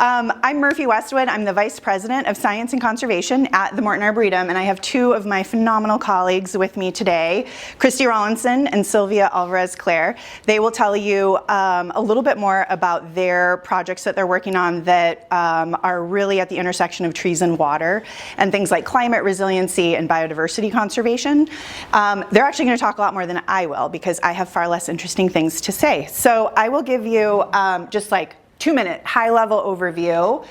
I'm Murphy Westwood. I'm the Vice President of Science and Conservation at the Morton Arboretum, and I have two of my phenomenal colleagues with me today, Christy Rollinson and Silvia Alvarez-Clare. They will tell you a little bit more about their projects that they're working on that are really at the intersection of trees and water, and things like climate resiliency and biodiversity conservation. They're actually going to talk a lot more than I will, because I have far less interesting things to say. So I will give you just like 2-minute high-level overview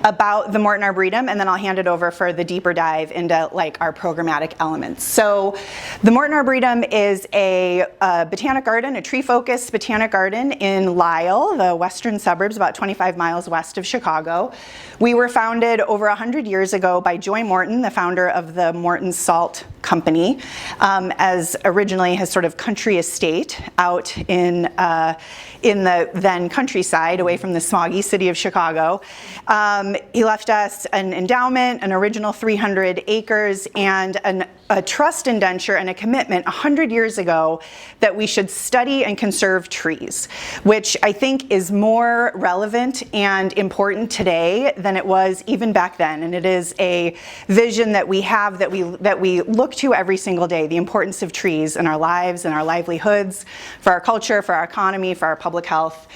about the Morton Arboretum, and then I'll hand it over for the deeper dive into like our programmatic elements. So the Morton Arboretum is a botanic garden, a tree-focused botanic garden in Lisle, the western suburbs, about 25 miles west of Chicago. We were founded over 100 years ago by Joy Morton, the founder of the Morton Salt Company, as originally his sort of country estate out in the then countryside, away from the smoggy city of Chicago. He left us an endowment, an original 300 acres, and a trust indenture and a commitment 100 years ago that we should study and conserve trees, which I think is more relevant and important today than it was even back then. And it is a vision that we have, that we look to every single day, the importance of trees in our lives and our livelihoods, for our culture, for our economy, for our public health.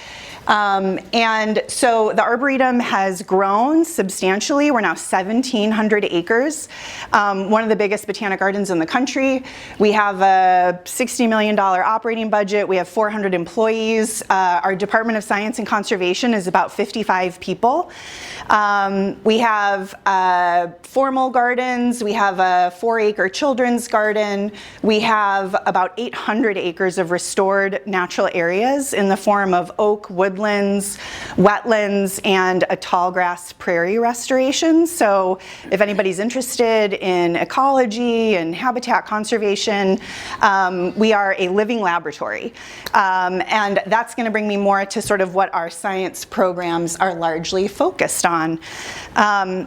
And so the Arboretum has grown substantially. We're now 1,700 acres, one of the biggest botanic gardens in the country. We have a $60 million operating budget. We have 400 employees. Our Department of Science and Conservation is about 55 people. We have formal gardens. We have a 4-acre children's garden. We have about 800 acres of restored natural areas in the form of oak, woodlands, wetlands, and a tall grass prairie restoration. So if anybody's interested in ecology and habitat conservation, we are a living laboratory. And that's going to bring me more to sort of what our science programs are largely focused on.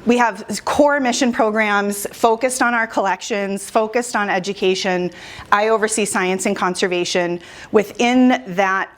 We have core mission programs focused on our collections, focused on education. I oversee science and conservation. Within that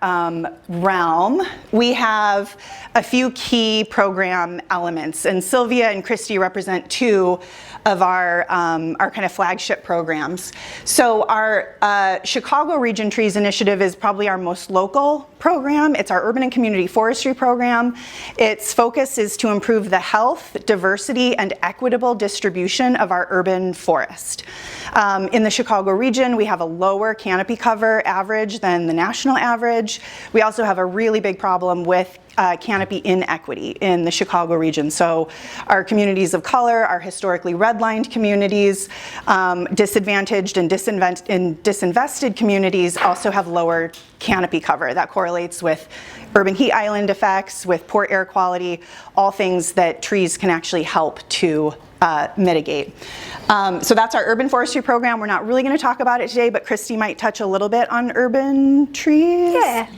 realm, we have a few key program elements, and Silvia and Christy represent two of our kind of flagship programs. So our Chicago Region Trees Initiative is probably our most local program. It's our urban and community forestry program. Its focus is to improve the health, diversity, and equitable distribution of our urban forest. In the Chicago region, we have a lower canopy cover average than the national average. We also have a really big problem with canopy inequity in the Chicago region. So our communities of color, our historically redlined communities, disadvantaged and disinvested communities also have lower canopy cover. That correlates with urban heat island effects, with poor air quality, all things that trees can actually help to mitigate. So that's our urban forestry program. We're not really going to talk about it today, but Christy might touch a little bit on urban trees. Yeah.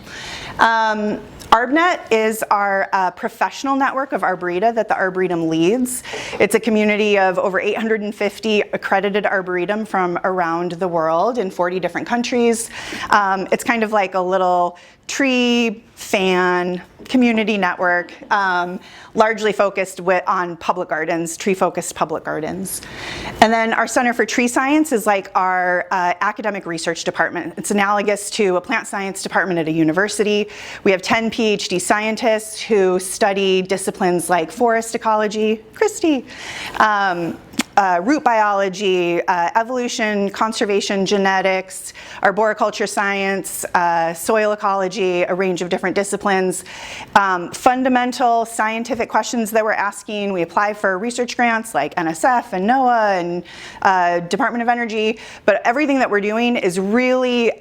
ArbNet is our professional network of arboreta that the Arboretum leads. It's a community of over 850 accredited arboretum from around the world in 40 different countries. It's kind of like a little tree fan community network, largely focused on public gardens, tree-focused public gardens. And then our Center for Tree Science is like our academic research department. It's analogous to a plant science department at a university. We have 10 PhD scientists who study disciplines like forest ecology, Christy, root biology, evolution, conservation, genetics, arboriculture science, soil ecology, a range of different disciplines. Fundamental scientific questions that we're asking. We apply for research grants like NSF and NOAA and Department of Energy, but everything that we're doing is really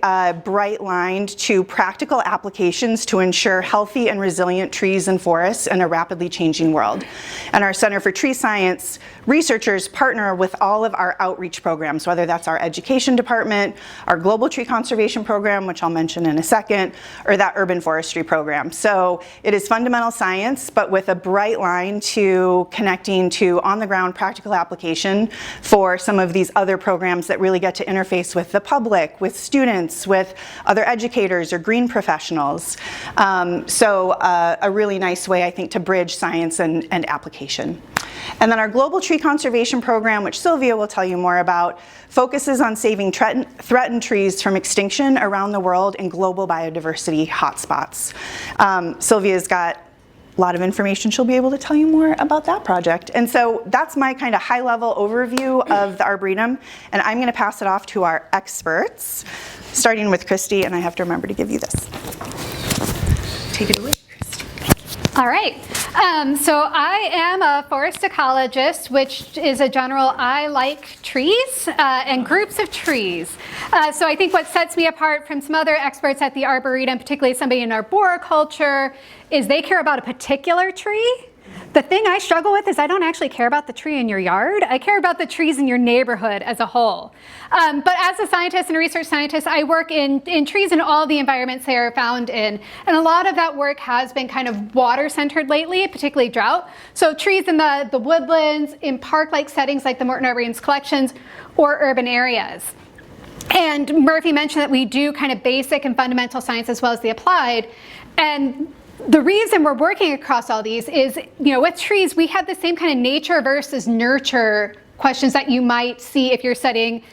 bright lined to practical applications to ensure healthy and resilient trees and forests in a rapidly changing world. And our Center for Tree Science researchers partner with all of our outreach programs, whether that's our education department, our global tree conservation program, which I'll mention in a second, or that urban forestry program. So it is fundamental science, but with a bright line to connecting to on-the-ground practical application for some of these other programs that really get to interface with the public, with students, with other educators or green professionals. So a really nice way, I think, to bridge science and application. And then our global tree conservation program, which Silvia will tell you more about, focuses on saving threatened trees from extinction around the world in global biodiversity hotspots. Silvia's got a lot of information. She'll be able to tell you more about that project. And so that's my kind of high-level overview of the Arboretum, and I'm going to pass it off to our experts, starting with Christy, and I have to remember to give you this. Take it away, Christy. All right. So I am a forest ecologist, which is a general I like trees and groups of trees. So I think what sets me apart from some other experts at the Arboretum, particularly somebody in arboriculture, is they care about a particular tree. The thing I struggle with is I don't actually care about the tree in your yard. I care about the trees in your neighborhood as a whole. But as a scientist and a research scientist, I work in trees in all the environments they are found in. And a lot of that work has been kind of water-centered lately, particularly drought. So trees in the woodlands, in park-like settings like the Morton Arboretum's collections, or urban areas. And Murphy mentioned that we do kind of basic and fundamental science as well as the applied. And the reason we're working across all these is, with trees, we have the same kind of nature versus nurture questions that you might see if you're studying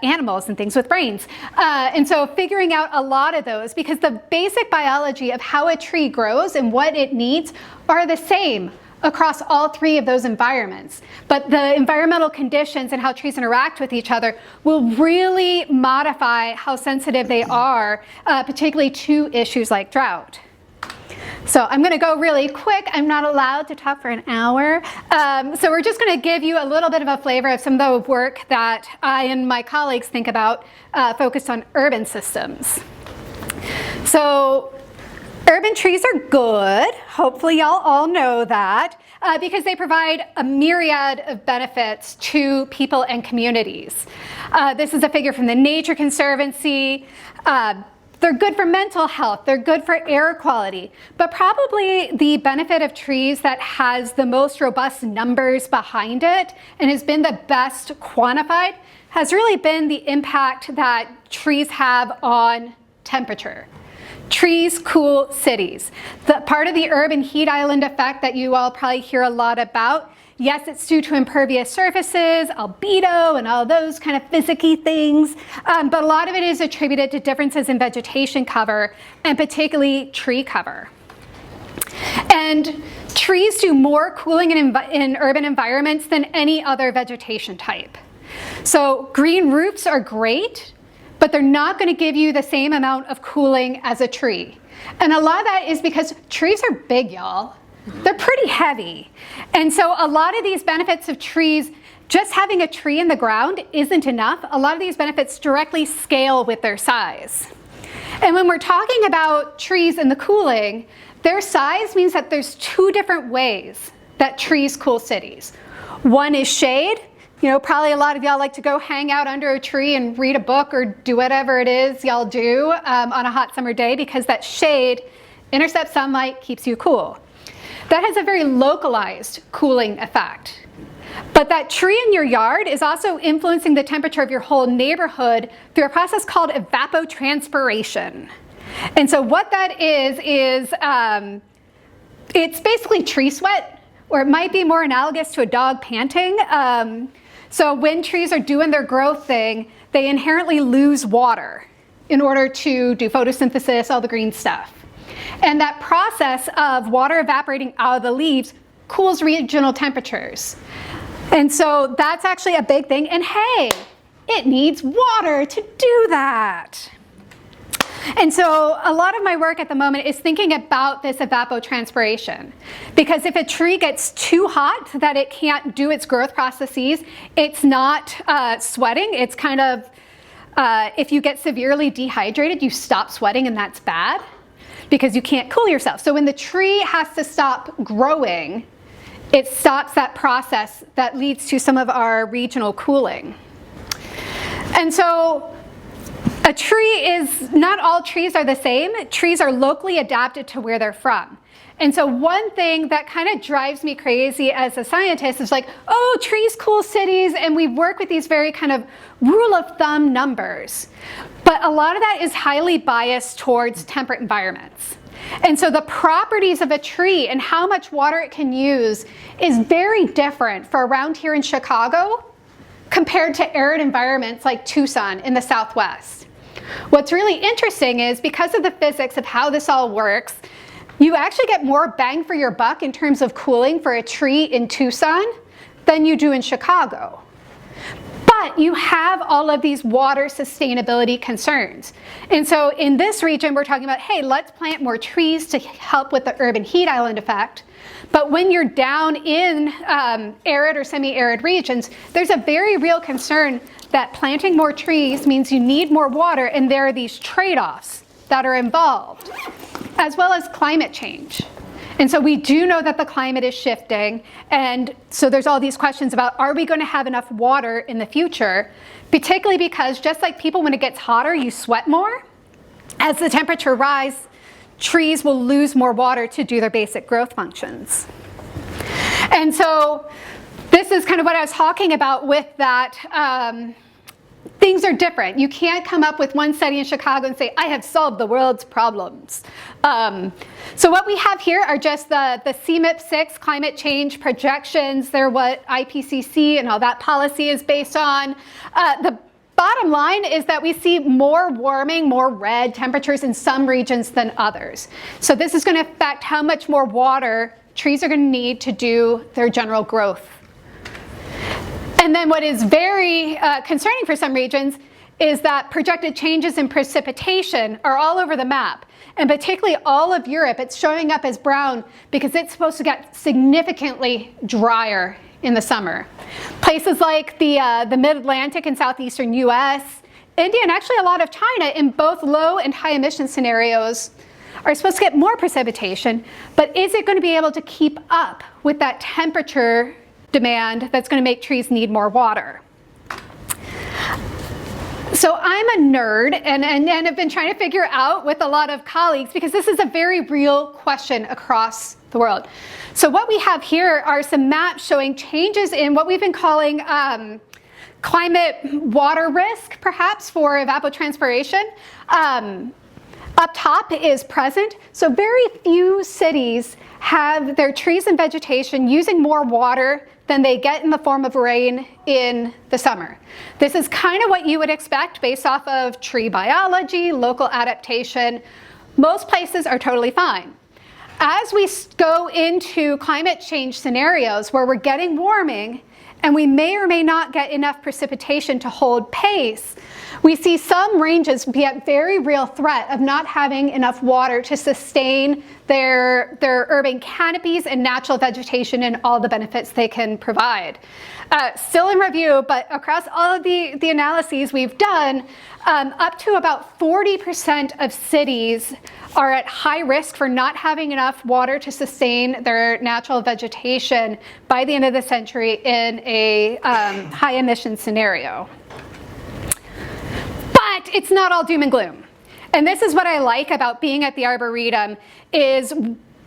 animals and things with brains. And so figuring out a lot of those, because the basic biology of how a tree grows and what it needs are the same across all three of those environments. But the environmental conditions and how trees interact with each other will really modify how sensitive they are, particularly to issues like drought. So I'm going to go really quick. I'm not allowed to talk for an hour. So we're just going to give you a little bit of a flavor of some of the work that I and my colleagues think about focused on urban systems. So urban trees are good. Hopefully y'all all know that because they provide a myriad of benefits to people and communities. This is a figure from the Nature Conservancy. They're good for mental health, they're good for air quality, but probably the benefit of trees that has the most robust numbers behind it and has been the best quantified has really been the impact that trees have on temperature. Trees cool cities. The part of the urban heat island effect that you all probably hear a lot about, yes, it's due to impervious surfaces, albedo, and all those kind of physicky things, but a lot of it is attributed to differences in vegetation cover, and particularly tree cover. And trees do more cooling in urban environments than any other vegetation type. So green roofs are great, but they're not going to give you the same amount of cooling as a tree. And a lot of that is because trees are big, y'all. They're pretty heavy. And so a lot of these benefits of trees, just having a tree in the ground isn't enough. A lot of these benefits directly scale with their size. And when we're talking about trees and the cooling, their size means that there's two different ways that trees cool cities. One is shade. Probably a lot of y'all like to go hang out under a tree and read a book or do whatever it is y'all do on a hot summer day because that shade intercepts sunlight, keeps you cool. That has a very localized cooling effect. But that tree in your yard is also influencing the temperature of your whole neighborhood through a process called evapotranspiration. And so what that is it's basically tree sweat, or it might be more analogous to a dog panting. So when trees are doing their growth thing, they inherently lose water in order to do photosynthesis, all the green stuff. And that process of water evaporating out of the leaves cools regional temperatures. And so that's actually a big thing. And hey, it needs water to do that. And so a lot of my work at the moment is thinking about this evapotranspiration. Because if a tree gets too hot that it can't do its growth processes, it's not sweating. It's kind of, if you get severely dehydrated, you stop sweating and that's bad because you can't cool yourself. So when the tree has to stop growing, it stops that process that leads to some of our regional cooling. And so a tree is, not all trees are the same. Trees are locally adapted to where they're from. And so one thing that kind of drives me crazy as a scientist is like, oh, trees cool cities, and we work with these very kind of rule of thumb numbers. But a lot of that is highly biased towards temperate environments. And so the properties of a tree and how much water it can use is very different for around here in Chicago compared to arid environments like Tucson in the Southwest. What's really interesting is because of the physics of how this all works, you actually get more bang for your buck in terms of cooling for a tree in Tucson than you do in Chicago. But you have all of these water sustainability concerns. And so in this region, we're talking about, hey, let's plant more trees to help with the urban heat island effect. But when you're down in arid or semi-arid regions, there's a very real concern that planting more trees means you need more water, and there are these trade-offs that are involved, as well as climate change. And so we do know that the climate is shifting, and so there's all these questions about, are we going to have enough water in the future? Particularly because just like people, when it gets hotter, you sweat more. As the temperature rises, trees will lose more water to do their basic growth functions. And so this is kind of what I was talking about with that. Things are different. You can't come up with one study in Chicago and say, I have solved the world's problems. So what we have here are just the CMIP6 climate change projections. They're what IPCC and all that policy is based on. The bottom line is that we see more warming, more red temperatures in some regions than others. So this is going to affect how much more water trees are going to need to do their general growth. And then what is very concerning for some regions is that projected changes in precipitation are all over the map. And particularly all of Europe, it's showing up as brown because it's supposed to get significantly drier in the summer. Places like the mid-Atlantic and southeastern US, India, and actually a lot of China in both low and high emission scenarios are supposed to get more precipitation, but is it going to be able to keep up with that temperature demand that's going to make trees need more water? So I'm a nerd and have been trying to figure out with a lot of colleagues, because this is a very real question across the world. So what we have here are some maps showing changes in what we've been calling climate water risk, perhaps, for evapotranspiration. Up top is present. So very few cities have their trees and vegetation using more water than they get in the form of rain in the summer. This is kind of what you would expect based off of tree biology, local adaptation. Most places are totally fine. As we go into climate change scenarios where we're getting warming and we may or may not get enough precipitation to hold pace, we see some ranges be at very real threat of not having enough water to sustain their urban canopies and natural vegetation and all the benefits they can provide. Still in review, but across all of the analyses we've done, up to about 40% of cities are at high risk for not having enough water to sustain their natural vegetation by the end of the century in a high emission scenario. But it's not all doom and gloom. And this is what I like about being at the Arboretum, is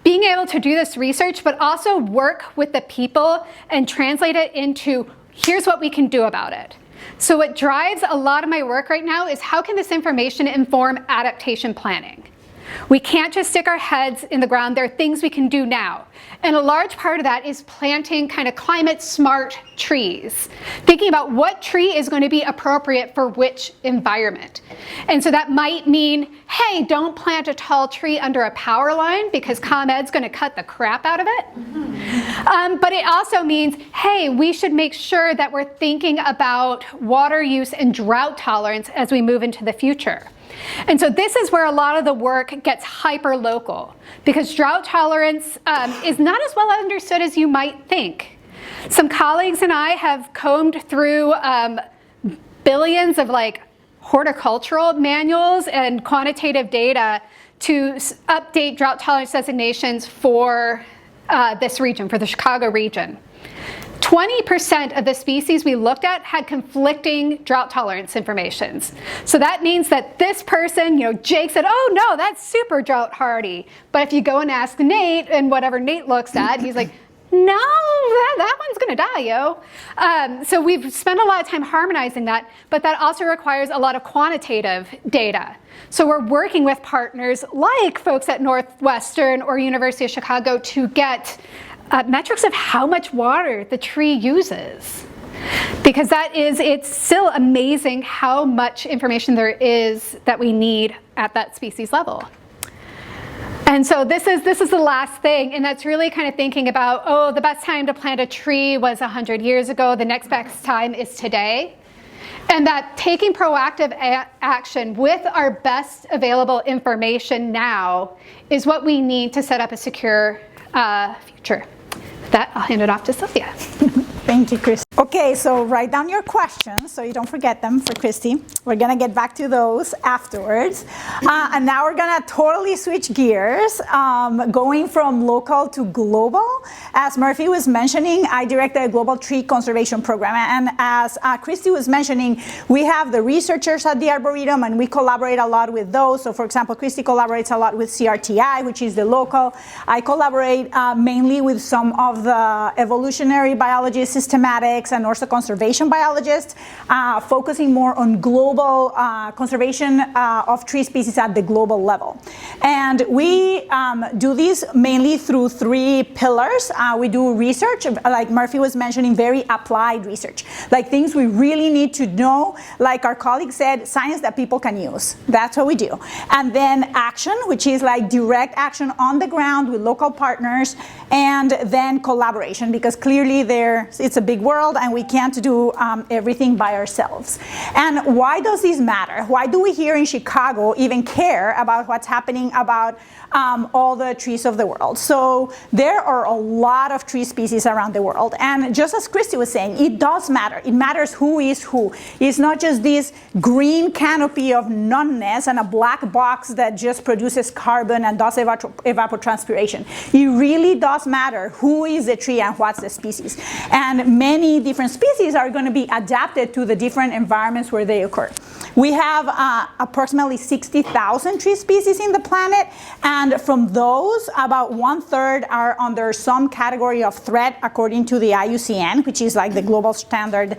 being able to do this research, but also work with the people and translate it into, here's what we can do about it. So what drives a lot of my work right now is how can this information inform adaptation planning? We can't just stick our heads in the ground. There are things we can do now. And a large part of that is planting kind of climate smart trees, thinking about what tree is going to be appropriate for which environment. And so that might mean, hey, don't plant a tall tree under a power line because ComEd's going to cut the crap out of it. But it also means, hey, we should make sure that we're thinking about water use and drought tolerance as we move into the future. And so this is where a lot of the work gets hyper-local, because drought tolerance is not as well understood as you might think. Some colleagues and I have combed through billions of horticultural manuals and quantitative data to update drought tolerance designations for this region, for the Chicago region. 20% of the species we looked at had conflicting drought tolerance informations. So that means that this person, Jake said, oh no, that's super drought hardy. But if you go and ask Nate, and whatever Nate looks at, he's like, no, that one's gonna die, yo. So we've spent a lot of time harmonizing that, but that also requires a lot of quantitative data. So we're working with partners like folks at Northwestern or University of Chicago to get metrics of how much water the tree uses. Because it's still amazing how much information there is that we need at that species level. And so this is the last thing, and that's really kind of thinking about, the best time to plant a tree was 100 years ago, the next best time is today. And that taking proactive action with our best available information now is what we need to set up a secure future. With that, I'll hand it off to Silvia. Thank you, Christy. Okay, so write down your questions so you don't forget them for Christy. We're gonna get back to those afterwards. And now we're gonna totally switch gears, going from local to global. As Murphy was mentioning, I directed a global tree conservation program. And as Christy was mentioning, we have the researchers at the Arboretum and we collaborate a lot with those. So for example, Christy collaborates a lot with CRTI, which is the local. I collaborate mainly with some of the evolutionary biologists, systematics, and also conservation biologists, focusing more on global conservation of tree species at the global level. And we do this mainly through 3 pillars. We do research, like Murphy was mentioning, very applied research, like things we really need to know, like our colleague said, science that people can use. That's what we do. And then action, which is like direct action on the ground with local partners, and then collaboration, because clearly it's a big world and we can't do everything by ourselves. And why does this matter? Why do we here in Chicago even care about what's happening about all the trees of the world? So there are a lot of tree species around the world, and just as Christy was saying, it does matter. It matters who is who. It's not just this green canopy of noneness and a black box that just produces carbon and does evapotranspiration. It really does matter who is the tree and what's the species. And many different species are going to be adapted to the different environments where they occur. We have approximately 60,000 tree species in the planet, and from those, about 1/3 are under some category of threat according to the IUCN, which is like the global standard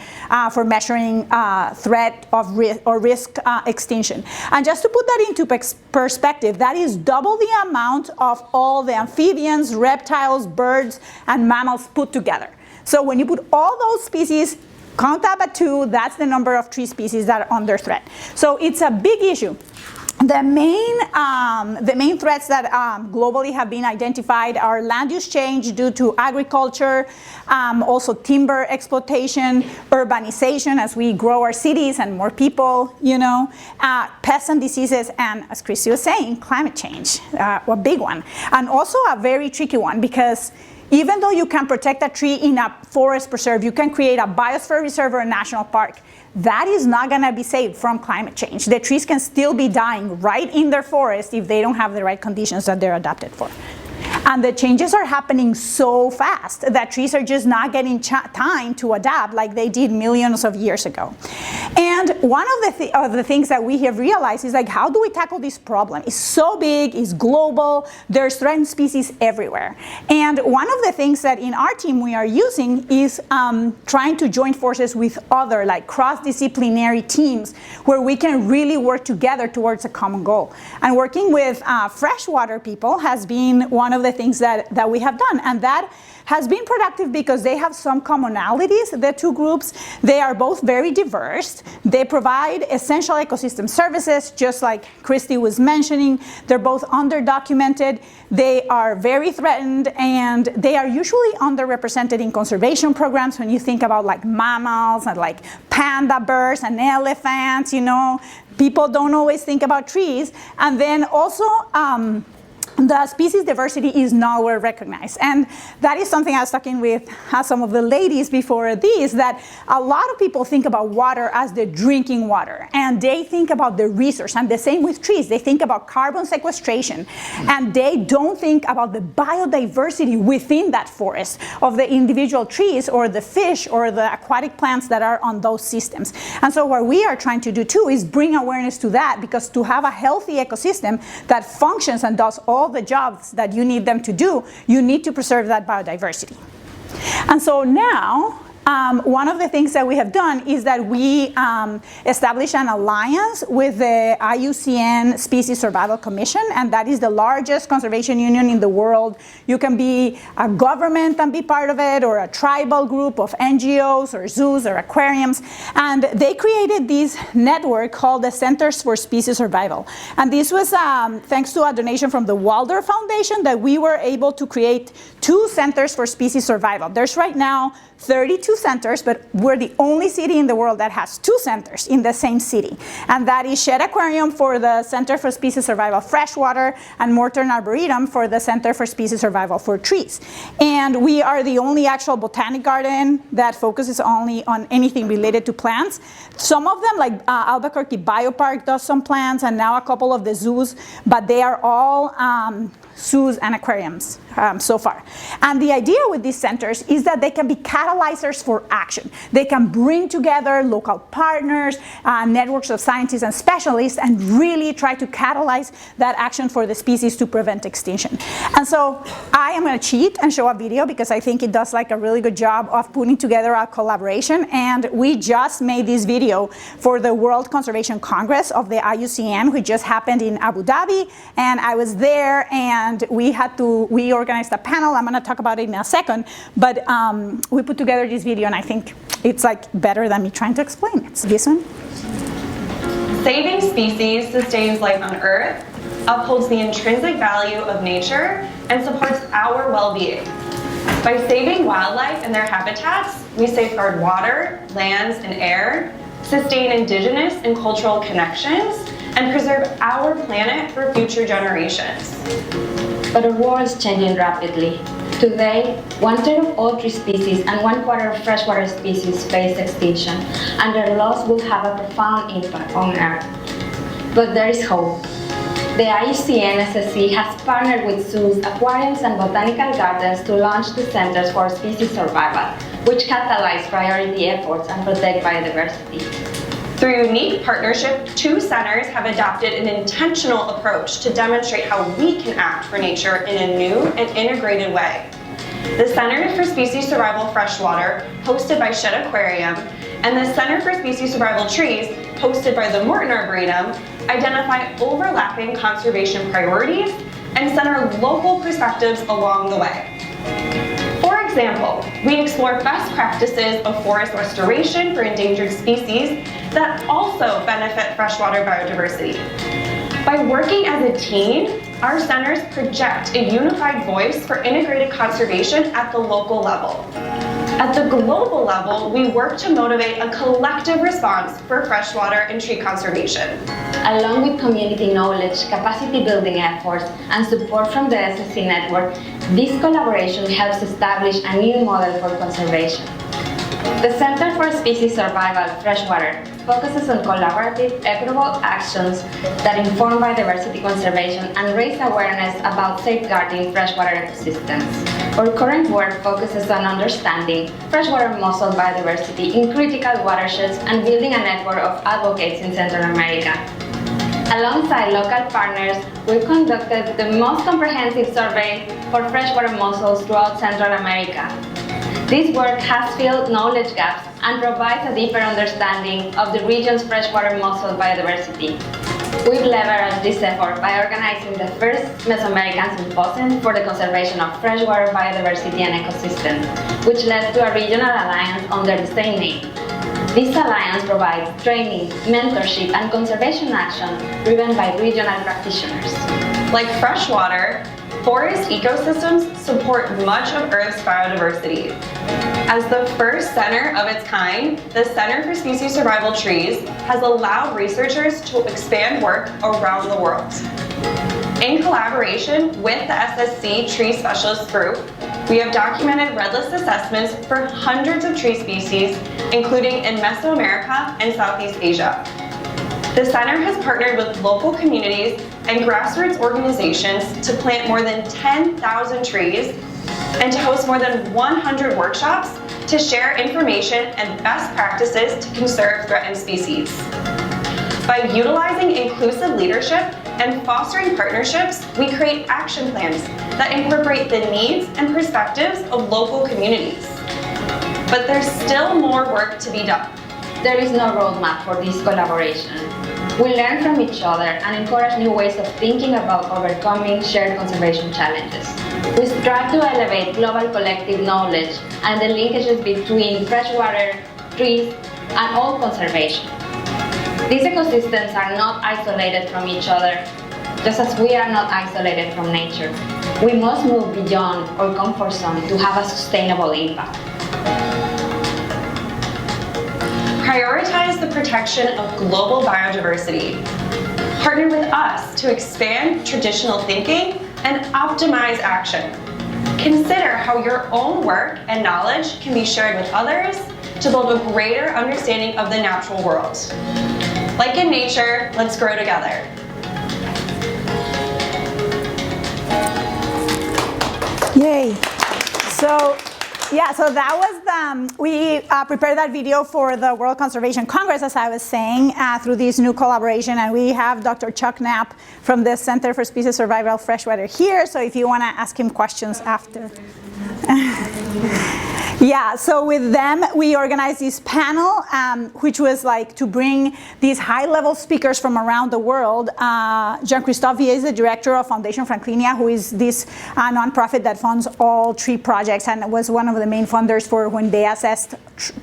for measuring threat of risk extinction. And just to put that into perspective, that is double the amount of all the amphibians, reptiles, birds, and mammals put together. So when you put all those species, count up at 2, that's the number of tree species that are under threat. So it's a big issue. The main threats that globally have been identified are land use change due to agriculture, also timber exploitation, urbanization as we grow our cities and more people, pests and diseases, and as Christy was saying, climate change, a big one. And also a very tricky one, because even though you can protect a tree in a forest preserve, you can create a biosphere reserve or a national park. That is not going to be saved from climate change. The trees can still be dying right in their forest if they don't have the right conditions that they're adapted for. And the changes are happening so fast that trees are just not getting time to adapt like they did millions of years ago. And one of the things that we have realized is, like, how do we tackle this problem? It's so big, it's global, there's threatened species everywhere. And one of the things that in our team we are using is trying to join forces with other, like, cross-disciplinary teams where we can really work together towards a common goal. And working with freshwater people has been one of the things that we have done, and that has been productive because they have some commonalities. The 2 groups, they are both very diverse. They provide essential ecosystem services, just like Christy was mentioning. They're both underdocumented. They are very threatened, and they are usually underrepresented in conservation programs. When you think about like mammals and like panda bears and elephants, people don't always think about trees. And then also, the species diversity is nowhere recognized. And that is something I was talking with some of the ladies before this, that a lot of people think about water as the drinking water, and they think about the resource, and the same with trees. They think about carbon sequestration, and they don't think about the biodiversity within that forest of the individual trees or the fish or the aquatic plants that are on those systems. And so what we are trying to do too is bring awareness to that, because to have a healthy ecosystem that functions and does all the jobs that you need them to do, you need to preserve that biodiversity. And so now, one of the things that we have done is that we established an alliance with the IUCN Species Survival Commission, and that is the largest conservation union in the world. You can be a government and be part of it, or a tribal group of NGOs or zoos or aquariums, and they created this network called the Centers for Species Survival. And this was thanks to a donation from the Walder Foundation that we were able to create 2 centers for species survival. There's right now 32 centers, but we're the only city in the world that has 2 centers in the same city. And that is Shed Aquarium for the Center for Species Survival Freshwater, and Morton Arboretum for the Center for Species Survival for Trees. And we are the only actual botanic garden that focuses only on anything related to plants. Some of them, like Albuquerque Biopark does some plants, and now a couple of the zoos, but they are all zoos and aquariums so far. And the idea with these centers is that they can be catalyzers for action. They can bring together local partners, networks of scientists and specialists, and really try to catalyze that action for the species to prevent extinction. And so I am going to cheat and show a video, because I think it does like a really good job of putting together a collaboration. And we just made this video for the World Conservation Congress of the IUCN, which just happened in Abu Dhabi, and I was there, and we organized a panel. I'm going to talk about it in a second, but we put together this video, and I think it's like better than me trying to explain it. It's this one. Saving species sustains life on Earth, upholds the intrinsic value of nature, and supports our well-being. By saving wildlife and their habitats, we safeguard water, lands, and air, sustain indigenous and cultural connections, and preserve our planet for future generations. But the world is changing rapidly. Today, 1/3 of all tree species and 1/4 of freshwater species face extinction, and their loss will have a profound impact on Earth. But there is hope. The IUCN SSC has partnered with zoos, aquariums, and botanical gardens to launch the Centers for Species Survival, which catalyze priority efforts and protect biodiversity. Through unique partnership, 2 centers have adopted an intentional approach to demonstrate how we can act for nature in a new and integrated way. The Center for Species Survival Freshwater, hosted by Shed Aquarium, and the Center for Species Survival Trees, hosted by the Morton Arboretum, identify overlapping conservation priorities and center local perspectives along the way. For example, we explore best practices of forest restoration for endangered species that also benefit freshwater biodiversity. By working as a team, our centers project a unified voice for integrated conservation at the local level. At the global level, we work to motivate a collective response for freshwater and tree conservation. Along with community knowledge, capacity building efforts, and support from the SSC network, this collaboration helps establish a new model for conservation. The Center for Species Survival Freshwater focuses on collaborative, equitable actions that inform biodiversity conservation and raise awareness about safeguarding freshwater ecosystems. Our current work focuses on understanding freshwater mussel biodiversity in critical watersheds and building a network of advocates in Central America. Alongside local partners, we've conducted the most comprehensive survey for freshwater mussels throughout Central America. This work has filled knowledge gaps and provides a deeper understanding of the region's freshwater mussel biodiversity. We've leveraged this effort by organizing the first Mesoamerican Symposium for the Conservation of Freshwater Biodiversity and Ecosystems, which led to a regional alliance under the same name. This alliance provides training, mentorship, and conservation action driven by regional practitioners. Like freshwater, forest ecosystems support much of Earth's biodiversity. As the first center of its kind, the Center for Species Survival Trees has allowed researchers to expand work around the world. In collaboration with the SSC Tree Specialist Group, we have documented redlist assessments for hundreds of tree species, including in Mesoamerica and Southeast Asia. The center has partnered with local communities and grassroots organizations to plant more than 10,000 trees and to host more than 100 workshops to share information and best practices to conserve threatened species. By utilizing inclusive leadership and fostering partnerships, we create action plans that incorporate the needs and perspectives of local communities. But there's still more work to be done. There is no roadmap for this collaboration. We learn from each other and encourage new ways of thinking about overcoming shared conservation challenges. We strive to elevate global collective knowledge and the linkages between freshwater, trees, and all conservation. These ecosystems are not isolated from each other, just as we are not isolated from nature. We must move beyond our comfort zone to have a sustainable impact. Prioritize the protection of global biodiversity. Partner with us to expand traditional thinking and optimize action. Consider how your own work and knowledge can be shared with others to build a greater understanding of the natural world. Like in nature, let's grow together. Yay. So that was we prepared that video for the World Conservation Congress, as I was saying, through this new collaboration. And we have Dr. Chuck Knapp from the Center for Species Survival Freshwater here. So if you want to ask him questions after. Yeah, so with them, we organized this panel, which was like to bring these high-level speakers from around the world. Jean-Christophe Vier is the director of Foundation Franklinia, who is this nonprofit that funds all tree projects and was one of the main funders for when they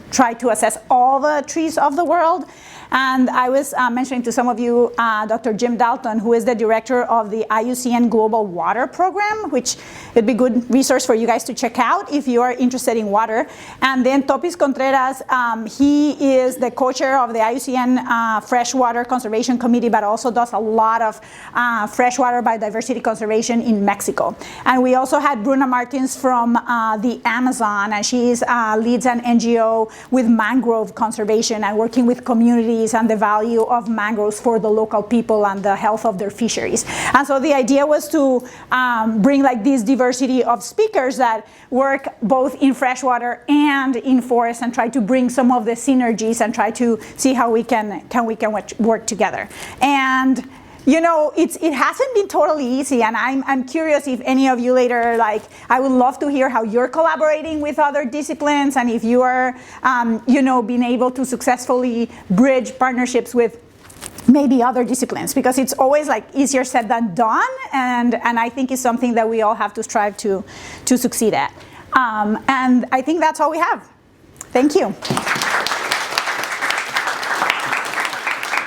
tried to assess all the trees of the world. And I was mentioning to some of you Dr. Jim Dalton, who is the director of the IUCN Global Water Program, which would be good resource for you guys to check out if you are interested in water. And then Topis Contreras, he is the co-chair of the IUCN Freshwater Conservation Committee, but also does a lot of freshwater biodiversity conservation in Mexico. And we also had Bruna Martins from the Amazon, and she leads an NGO with mangrove conservation and working with communities and the value of mangroves for the local people and the health of their fisheries. And so the idea was to bring like this diversity of speakers that work both in freshwater and in forest and try to bring some of the synergies and try to see how we can work together. And you know, it hasn't been totally easy, and I'm curious if any of you later, like, I would love to hear how you're collaborating with other disciplines, and if you are, being able to successfully bridge partnerships with maybe other disciplines, because it's always like easier said than done, and I think it's something that we all have to strive to succeed at. And I think that's all we have. Thank you.